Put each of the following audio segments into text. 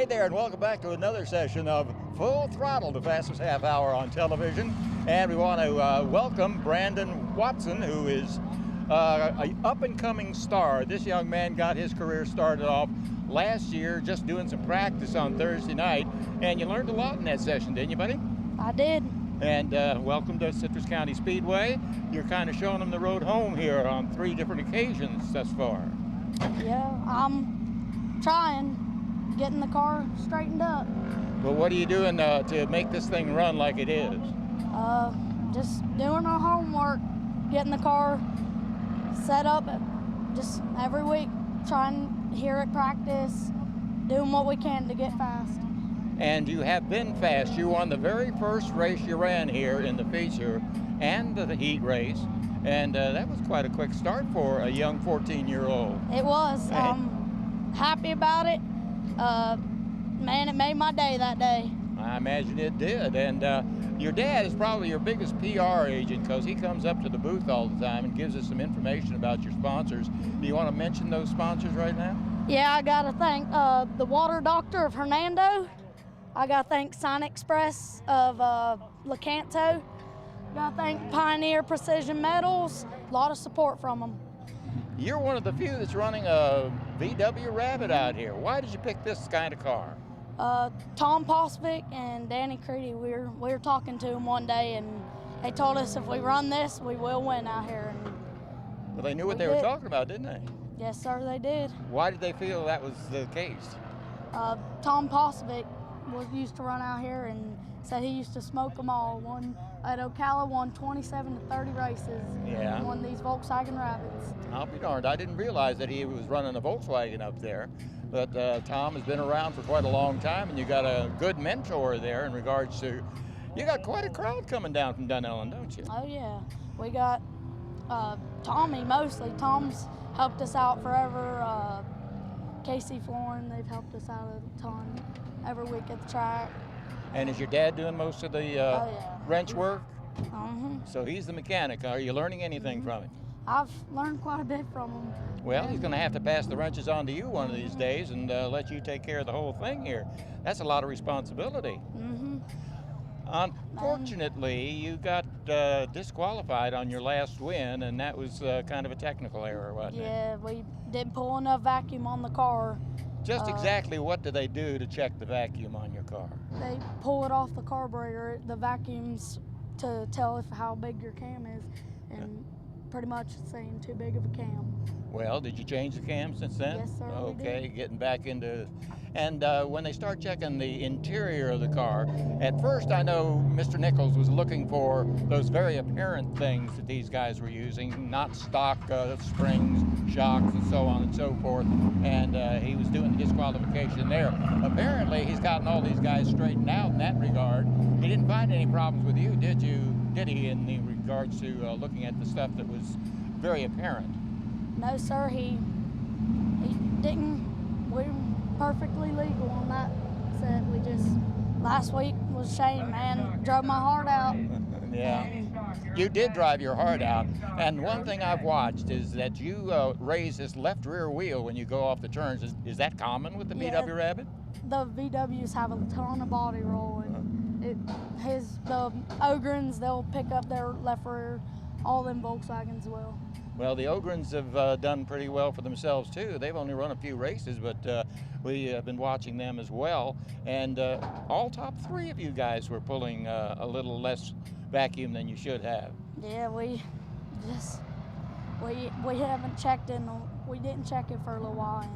there, and welcome back to another session of Full Throttle, the fastest half hour on television. And we want to welcome Brandon Watson, who is an up-and-coming star. This young man got his career started off last year just doing some practice on Thursday night, and you learned a lot in that session, didn't you, buddy? I did. And welcome to Citrus County Speedway. You're kind of showing them the road home here on 3 different occasions thus far. Yeah, I'm trying, getting the car straightened up. Well, what are you doing to make this thing run like it is? Just doing our homework, getting the car set up just every week, trying here at practice, doing what we can to get fast. And you have been fast. You won the very first race you ran here in the feature and the heat race, and that was quite a quick start for a young 14-year-old. It was. I'm happy about it. Man, it made my day that day. I imagine it did. And your dad is probably your biggest PR agent because he comes up to the booth all the time and gives us some information about your sponsors. Do you want to mention those sponsors right now? Yeah, I got to thank the Water Doctor of Hernando. I got to thank Sign Express of Lecanto. Got to thank Pioneer Precision Metals. A lot of support from them. You're one of the few that's running a VW Rabbit out here. Why did you pick this kind of car? Tom Posvic and Danny Creedy, we were talking to them one day, and they told us if we run this, we will win out here. And well, they knew what they were talking about, didn't they? Yes, sir, they did. Why did they feel that was the case? Tom Posvic used to run out here and said he used to smoke them all. Won at Ocala, won 27 to 30 races. Yeah. And won these Volkswagen Rabbits. I'll be darned. I didn't realize that he was running a Volkswagen up there. But Tom has been around for quite a long time, and you got a good mentor there in regards to, you got quite a crowd coming down from Dunellen, don't you? Oh yeah, we got Tommy mostly. Tom's helped us out forever. Casey Florin, they've helped us out a ton every week at the track. And is your dad doing most of the wrench work? So he's the mechanic. Are you learning anything from him? I've learned quite a bit from him. Well, he's going to have to pass the wrenches on to you one of these days and let you take care of the whole thing here. That's a lot of responsibility. Unfortunately, you got disqualified on your last win, and that was kind of a technical error, wasn't it? Yeah, we didn't pull enough vacuum on the car. Just exactly what do they do to check the vacuum on your car? They pull it off the carburetor, the vacuums, to tell how big your cam is, and pretty much it's saying too big of a cam. Well, did you change the cam since then? Yes, sir. Okay, getting back into, and when they start checking the interior of the car, at first I know Mr. Nichols was looking for those very apparent things that these guys were using, not stock springs, shocks, and so on and so forth, and he was doing the disqualification there. Apparently, he's gotten all these guys straightened out in that regard. He didn't find any problems with you, did he, in the regards to looking at the stuff that was very apparent? No, sir, he didn't. We were perfectly legal on that set. We just, last week was a shame, man. Drove my heart out. Yeah, you did drive your heart out. And one thing I've watched is that you raise this left rear wheel when you go off the turns. Is that common with the VW Rabbit? The VWs have a ton of body roll, and the Ogrins, they'll pick up their left rear, all them Volkswagens will. Well, the Ogrins have done pretty well for themselves too. They've only run a few races, but we have been watching them as well. And all top 3 of you guys were pulling a little less vacuum than you should have. Yeah, we haven't checked we didn't check it for a little while, and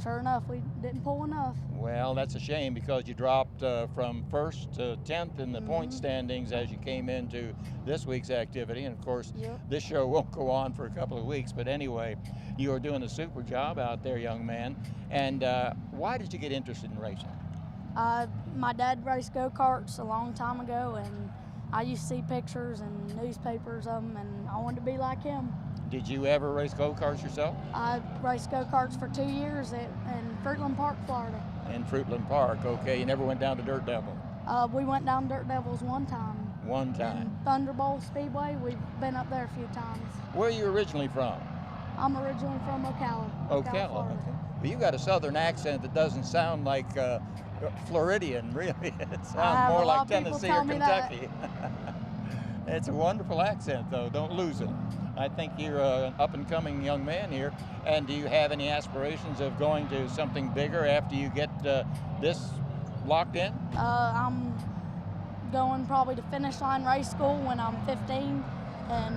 sure enough, we didn't pull enough. Well, that's a shame because you dropped from 1st to 10th in the point standings as you came into this week's activity. And of course, this show won't go on for a couple of weeks. But anyway, you are doing a super job out there, young man. And why did you get interested in racing? My dad raced go-karts a long time ago, and I used to see pictures and newspapers of them, and I wanted to be like him. Did you ever race go-karts yourself? I raced go-karts for 2 years in Fruitland Park, Florida. In Fruitland Park, okay. You never went down to Dirt Devil? We went down Dirt Devils one time. One time? And Thunderbolt Speedway, we've been up there a few times. Where are you originally from? I'm originally from Ocala. Ocala, okay. Well, you got a southern accent that doesn't sound like Floridian, really. It sounds more like Tennessee or Kentucky. It's a wonderful accent, though. Don't lose it. I think you're an up-and-coming young man here. And do you have any aspirations of going to something bigger after you get this locked in? I'm going probably to Finish Line Race School when I'm 15, and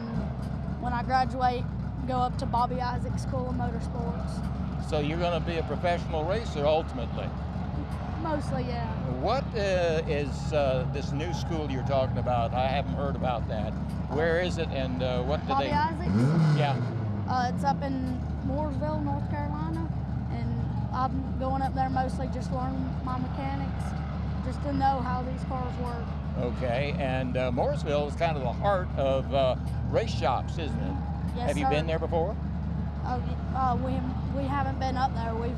when I graduate, go up to Bobby Isaac School of Motorsports. So you're going to be a professional racer ultimately? Mostly, yeah. What is this new school you're talking about? I haven't heard about that. Where is it, and what do Bobby they... Isaac? Yeah. It's up in Mooresville, North Carolina, and I'm going up there mostly just to learn my mechanics, just to know how these cars work. Okay, and Mooresville is kind of the heart of race shops, isn't it? Yes, Have you sir. been there before? We haven't been up there. We've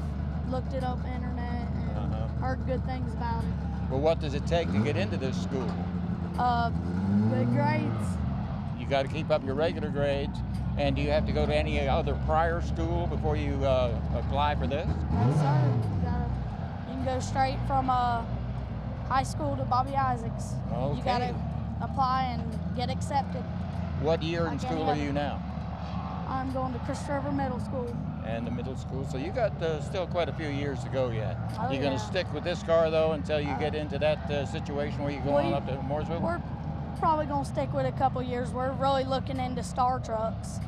looked it up on the internet and heard good things about it. Well, what does it take to get into this school? Good grades. You got to keep up your regular grades, and do you have to go to any other prior school before you apply for this? No, sir. You can go straight from high school to Bobby Isaac's. Okay. You got to apply and get accepted. What year in school are you now? I'm going to Christopher River Middle School. And the middle school, so you got still quite a few years to go yet. Oh, You're going to stick with this car though until you get into that situation where you go on up to Mooresville? We're probably going to stick with it a couple years. We're really looking into Star Trucks,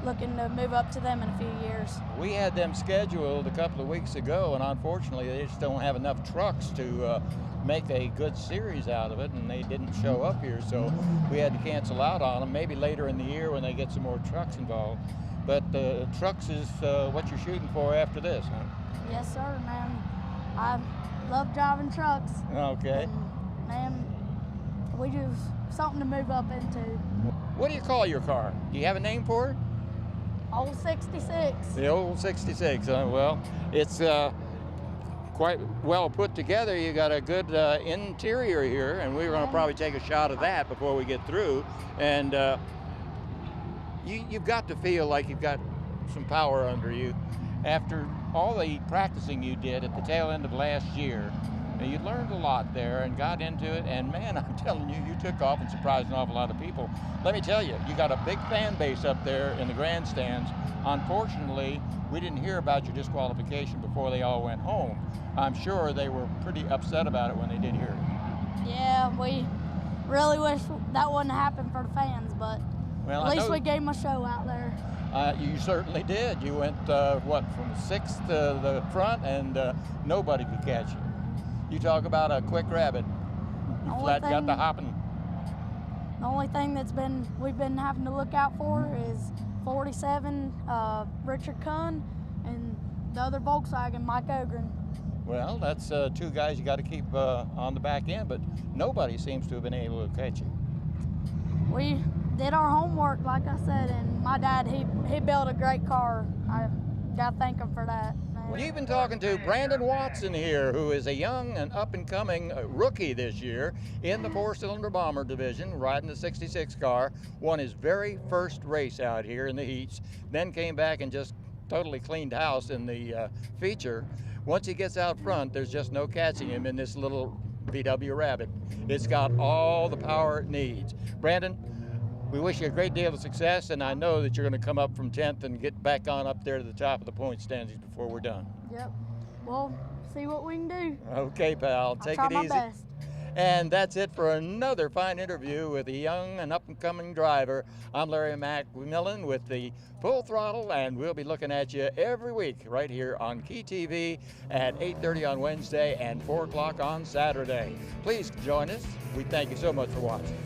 looking to move up to them in a few years. We had them scheduled a couple of weeks ago, and unfortunately they just don't have enough trucks to make a good series out of it, and they didn't show up here, so we had to cancel out on them. Maybe later in the year when they get some more trucks involved. But trucks is what you're shooting for after this, huh? Yes, sir, man. I love driving trucks. Okay. And, man, we just something to move up into. What do you call your car? Do you have a name for it? Old 66. The old 66. Well, it's quite well put together. You got a good interior here, and we're going to probably take a shot of that before we get through. And you've got to feel like you've got some power under you. After all the practicing you did at the tail end of last year, you learned a lot there and got into it, and man, I'm telling you, you took off and surprised an awful lot of people. Let me tell you, you got a big fan base up there in the grandstands. Unfortunately, we didn't hear about your disqualification before they all went home. I'm sure they were pretty upset about it when they did hear it. Yeah, we really wish that wouldn't happen for the fans, but well, at least we gave them a show out there. You certainly did. You went, from 6th to the front, and nobody could catch you. You talk about a quick rabbit. You flat got the hopping. The only thing we've been having to look out for is 47, Richard Kuhn, and the other Volkswagen, Mike Ogren. Well, that's two guys you got to keep on the back end, but nobody seems to have been able to catch you. We did our homework, like I said, and my dad, he built a great car. I got to thank him for that. Well, you've been talking to Brandon Watson here, who is a young and up-and-coming rookie this year in the four-cylinder bomber division, riding the 66 car, won his very first race out here in the heats, then came back and just totally cleaned house in the feature. Once he gets out front, there's just no catching him in this little VW Rabbit. It's got all the power it needs. Brandon, we wish you a great deal of success, and I know that you're going to come up from 10th and get back on up there to the top of the point standings before we're done. Yep. Well, see what we can do. Okay, pal. Take it easy. I'll try my best. And that's it for another fine interview with a young and up-and-coming driver. I'm Larry McMillan with the Full Throttle, and we'll be looking at you every week right here on Key TV at 8:30 on Wednesday and 4 o'clock on Saturday. Please join us. We thank you so much for watching.